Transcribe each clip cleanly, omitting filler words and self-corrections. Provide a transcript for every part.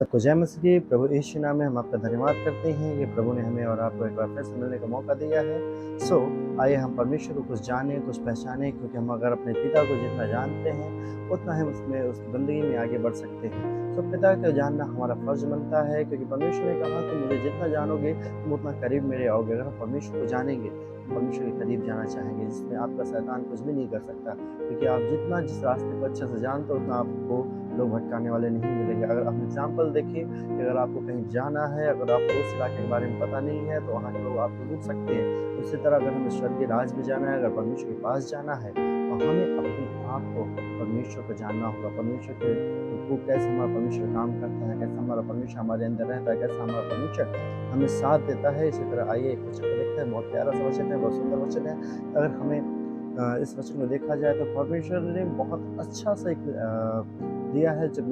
सबको जय मसीह की। प्रभु यीशु नाम में हम आपका धन्यवाद करते हैं कि प्रभु ने हमें और आपको एक बार फिर से मिलने का मौका दिया है। आइए हम परमेश्वर को कुछ जानें, कुछ पहचानें, क्योंकि हम अगर अपने पिता को जितना जानते हैं उतना हम उसमें उसकी ज़िंदगी में आगे बढ़ सकते हैं। पिता को जानना हमारा फ़र्ज़ बनता है, क्योंकि परमेश्वर ने कहा तुम मुझे जितना जानोगे तुम उतना करीब मेरे आओगे। अगर हम परमेश्वर को जानेंगे तो परमेश्वर के करीब जाना चाहेंगे, जिसमें आपका शैतान कुछ भी नहीं कर सकता, क्योंकि आप जितना जिस रास्ते को अच्छे से जानते हो उतना आपको लोग भटकाने वाले नहीं मिलेंगे। अगर आप एग्जाम्पल देखें कि अगर आपको कहीं जाना है, अगर आपको उस इलाके के बारे में पता नहीं है तो वहाँ के लोग आपको रोक सकते हैं। उसी तरह अगर हमें स्वर्गीय राज में जाना है, अगर परमेश्वर के पास जाना है तो हमें अपने आप को परमेश्वर को जानना होगा। परमेश्वर के को कैसे हमारा परमेश्वर काम करता है, कैसे हमारा परमेश्वर हमारे अंदर रहता है, कैसे हमारा परमेश्वर हमें साथ देता है। इसी तरह आइए एक वचन को देखते हैं। बहुत प्यारा सा वचन है, बहुत सुंदर वचन है। अगर हमें इस वचन को देखा जाए तो परमेश्वर ने बहुत अच्छा सा एक दिया है। जब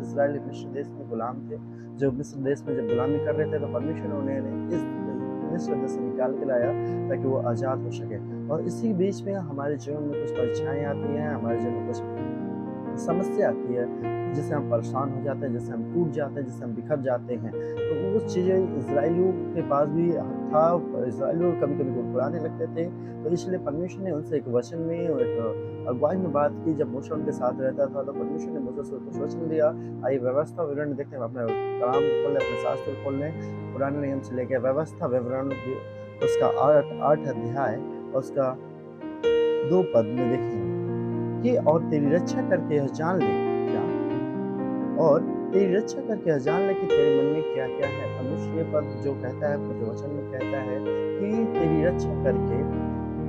इज़राइली मिस्र देश में गुलाम थे, जब मिस्र देश में जब गुलामी कर रहे थे, तो परमेश्वर ने उन्हें इस मिस्र देश से निकाल के लाया ताकि वो आज़ाद हो सके। और इसी बीच में हमारे जीवन में कुछ परीक्षाएँ आती हैं, हमारे जीवन में कुछ समस्या आती है, जिससे हम परेशान हो जाते हैं, जिससे हम टूट जाते हैं, जिससे हम बिखर जाते हैं। तो वो चीज़ें इज़राइलियों के पास भी था। इज़राइलियों कभी-कभी गुड़गुड़ाने लगते थे, तो इसलिए परमेश्वर ने उनसे एक वचन में और एक अगुवाई में बात की। जब मूसा उनके साथ रहता था, तो परमेश्वर ने मूसा से कुछ वचन दिया। आइए व्यवस्था विवरण देखते हैं। अपने कलाम को खोल लें, अपने शास्त्र खोल लें। पुराने नियम से लेकर व्यवस्था विवरण उसका 8 अध्याय और उसका 2 पद में देखेंगे कि और तेरी रक्षा करके यह जान ले क्या और तेरी रक्षा करके यह जान ले कि तेरे मन में क्या-क्या है। परमेश्वर ये पद जो कहता है, जो वचन में कहता है कि तेरी रक्षा करके,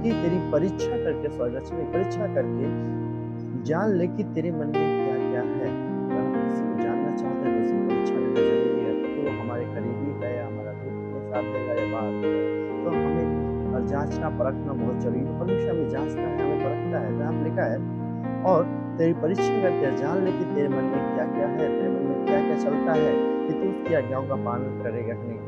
कि तेरी परीक्षा करके, सॉरी रक्षा नहीं, परीक्षा करके जान ले कि तेरे मन में क्या-क्या है। अगर हम किसी को जानना चाहते हैं तो उसकी परीक्षा लेना ज़रूरी है, क्योंकि वो हमारे करीबी है या हमारा दुःख में साथ देगा या बाहर देगा। तो हमें जाँचना परखना बहुत ज़रूरी है। तो परमेश्वर हमें जाँचता है, हमें परखता है। जहाँ लिखा है और तेरी परीक्षा करके जान ले कि तेरे मन में क्या-क्या है, तेरे मन में क्या-क्या चलता है, कि तू उसकी आज्ञाओं का पालन करेगा कि नहीं।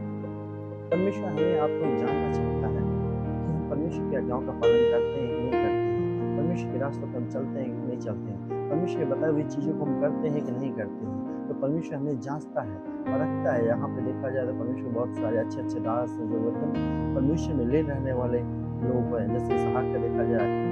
परमेश्वर हमें आपको जानना चाहता है कि हम परमेश्वर की आज्ञाओं का पालन करते हैं कि नहीं करते हैं, परमेश्वर के रास्तों पर हम चलते हैं कि नहीं चलते हैं, परमेश्वर के बताई हुई चीज़ों को हम करते हैं कि नहीं करते हैं। तो परमेश्वर हमें जाँचता है, परखता है। यहाँ पे देखा जाए तो परमेश्वर बहुत सारे अच्छे-अच्छे दास हैं जो एकदम परमेश्वर में लीन रहने वाले लोग हैं। जैसे इसहाक का देखा जाए,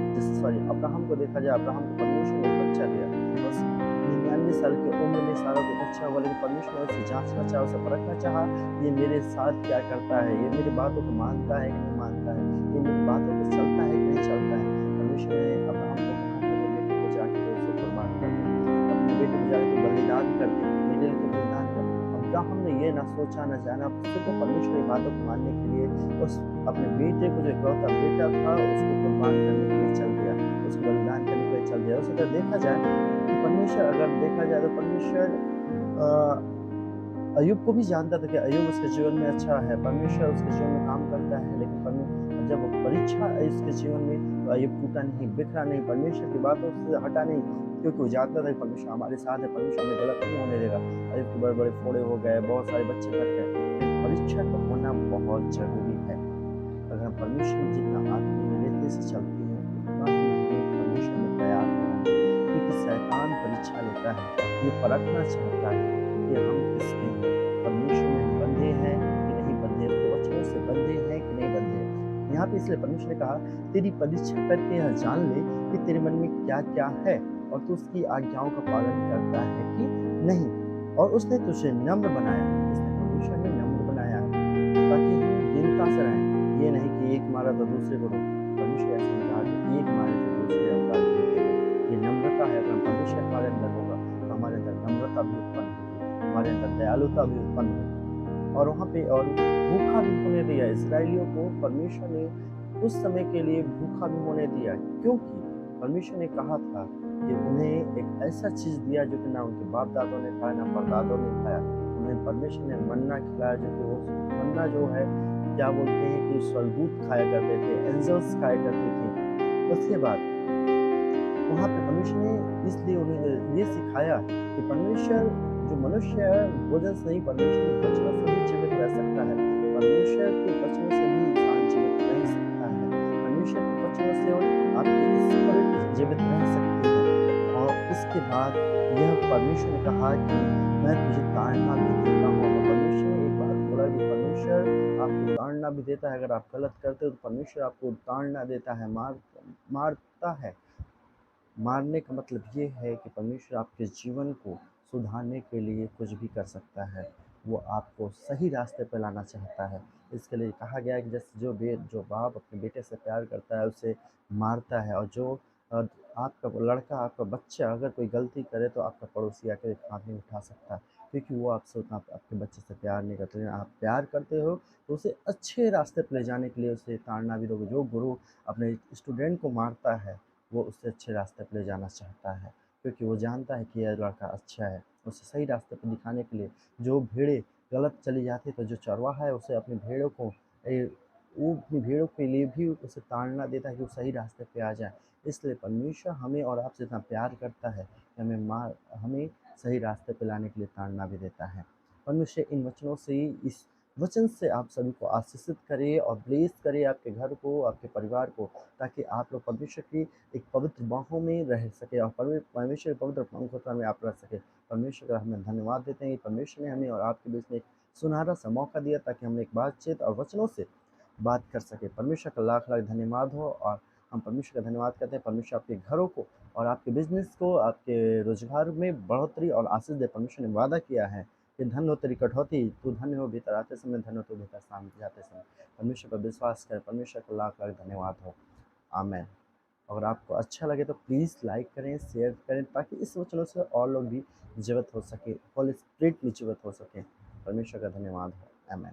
अब्राहम को देखा जाए। अब्राहम को परमेश्वर ने एक बच्चा दिया, बस 99 साल की उम्र में सारा कुछ अच्छा हुआ, लेकिन परमेश्वर ने उसे जाँचना चाहा, उसे परखना चाहा, ये मेरे साथ क्या करता है, ये मेरी बातों को मानता है कि नहीं मानता है, ये मेरी बातों पे चलता है कि नहीं चलता है। परमेश्वर ने अब्राहम को कहा कि अपने बेटे को जाके उसे कुर्बान कर दे, अपने बेटे को जाके बलिदान कर दे, मेरे लिए बलिदान कर। अब्राहम ने ये ना सोचा ना जाना, सिर्फ परमेश्वर की बातों को मानने के लिए उस अपने बेटे को, जो इकलौता बेटा था, उसको कुर्बान करने के लिए चल दिया, उसको बलिदान करने के लिए चल दिया। उसी तरह देखा जाए तो परमेश्वर, अगर देखा जाए तो परमेश्वर अय्यूब को भी जानता था कि अय्यूब उसके जीवन में अच्छा है, परमेश्वर उसके जीवन में काम करता है, लेकिन जब परीक्षा आई उसके जीवन में तो अय्यूब टूटा नहीं, बिखरा नहीं, परमेश्वर की बातों से हटा नहीं, क्योंकि वो जानता था कि परमेश्वर हमारे साथ है, परमेश्वर हमें गलत नहीं होने देगा। अय्यूब के बड़े-बड़े फोड़े हो गए, बहुत सारे बच्चे मर गए, लेकिन परीक्षा का होना बहुत ज़रूरी है। अगर हम परमेश्वर में जितना आत्मीयता से चलते हैं, उतना ही हमें परमेश्वर में तैयार होना है, क्योंकि शैतान परीक्षा लेता है, ये परखना चाहता है कि हम किसके हैं, परमेश्वर में हम बंधे हैं कि नहीं बंधे, उसके वचनों से बंधे हैं कि नहीं बंधे। यहाँ पे इसलिए परमेश्वर ने कहा तेरी परीक्षा करके यह जान ले कि तेरे मन में क्या-क्या है और तू उसकी आज्ञाओं का पालन करता है कि नहीं। और उसने तुझे नम्र बनाया, इसने परमेश्वर ने नम्र बनाया है, ताकि हम दीनता से रहें। ये नहीं कि एक मारा तो दूसरे को रोको। परमेश्वर ऐसा नहीं कहा कि एक मारे तो दूसरे अवतार देगा। ये नम्रता है। अगर परमेश्वर हमारे अंदर होगा तो हमारे अंदर नम्रता भी उत्पन्न होगी, हमारे अंदर दयालुता भी उत्पन्न होगी। और वहाँ पे और भूखा भी होने दिया इज़राइलियों को। परमेश्वर ने उस समय के लिए भूखा भी होने दिया, क्योंकि परमेश्वर ने कहा था कि उन्हें एक ऐसा चीज़ दिया जो कि ना उनके बाप दादों ने खाया, ना परदादों ने खाया। उन्हें परमेश्वर ने मन्ना खिलाया, जो कि वो मन्ना जो है, क्या बोलते हैं कि स्वर्गदूत खाया करते थे, एंजल्स खाया करते थे। उसके बाद वहाँ पे परमेश्वर ने इसलिए उन्हें ये सिखाया कि परमेश्वर, जो मनुष्य है भोजन से नहीं, परमेश्वर के वचनों से भी जीवित रह सकता है। परमेश्वर के वचनों से भी इंसान जीवित रह सकता है। परमेश्वर के वचनों से और आपकी स्पिरिट जीवित रह सकती है। और इसके बाद यह परमेश्वर ने कहा कि मैं तुझे ताड़ना भी देता हूँ। तो परमेश्वर ने एक बात बोला कि परमेश्वर आपको ताड़ना भी देता है। अगर आप गलत करते हो तो परमेश्वर आपको ताड़ना देता है, मारता है। मारने का मतलब ये है कि परमेश्वर आपके जीवन को सुधारने के लिए कुछ भी कर सकता है। वो आपको सही रास्ते पे लाना चाहता है। इसके लिए कहा गया है कि जैसे जो बाप अपने बेटे से प्यार करता है, उसे मारता है, और जो अ, आपका वो लड़का, आपका बच्चा अगर कोई गलती करे तो आपका पड़ोसी आके हाथ नहीं उठा सकता, क्योंकि वो आपसे उतना आपके बच्चे से प्यार नहीं करते। लेकिन आप प्यार करते हो तो उसे अच्छे रास्ते पे ले जाने के लिए उसे ताड़ना भी दोगे। जो गुरु अपने स्टूडेंट को मारता है, वो उससे अच्छे रास्ते पे ले जाना चाहता है, क्योंकि वो जानता है कि यह लड़का अच्छा है। उसे सही रास्ते पे दिखाने के लिए जो भेड़ें गलत चली जाती है, तो जो चरवाहा है उसे अपनी भेड़ों को वो अपनी भेड़ों के लिए भी उसे ताड़ना देता है कि वो सही रास्ते पे आ जाए। इसलिए परमेश्वर हमें और आपसे इतना प्यार करता है कि हमें सही रास्ते पे लाने के लिए ताड़ना भी देता है। परमेश्वर इन वचनों से ही, इस वचन से आप सभी को आशीषित करे और ब्लेस करे, आपके घर को, आपके परिवार को, ताकि आप लोग परमेश्वर की एक पवित्र बाहों में रह सके और परमेश्वर के पवित्र पंखों में आप रह सके। परमेश्वर का हमें धन्यवाद देते हैं कि परमेश्वर ने हमें और आपके बीच में एक सुनहरा सा मौका दिया, ताकि हम एक बातचीत और वचनों से बात कर सके। परमेश्वर का लाख लाख धन्यवाद हो, और हम परमेश्वर का धन्यवाद करते हैं। परमेश्वर आपके घरों को और आपके बिजनेस को, आपके रोजगार में बढ़ोतरी और आशीष दे। परमेश्वर ने वादा किया है कि धन हो तेरी कटौती, तू धन्य हो भीतर आते समय, धन हो तू भीतर जाते समय। परमेश्वर पर विश्वास करें। परमेश्वर का लाख लाख धन्यवाद हो। आमेन। अगर आपको अच्छा लगे तो प्लीज़ लाइक करें, शेयर करें, ताकि इस वचनों से और लोग भी जीवित हो सके, होली स्पिरिट में जीवित हो सके। परमेश्वर का धन्यवाद हो। आमेन।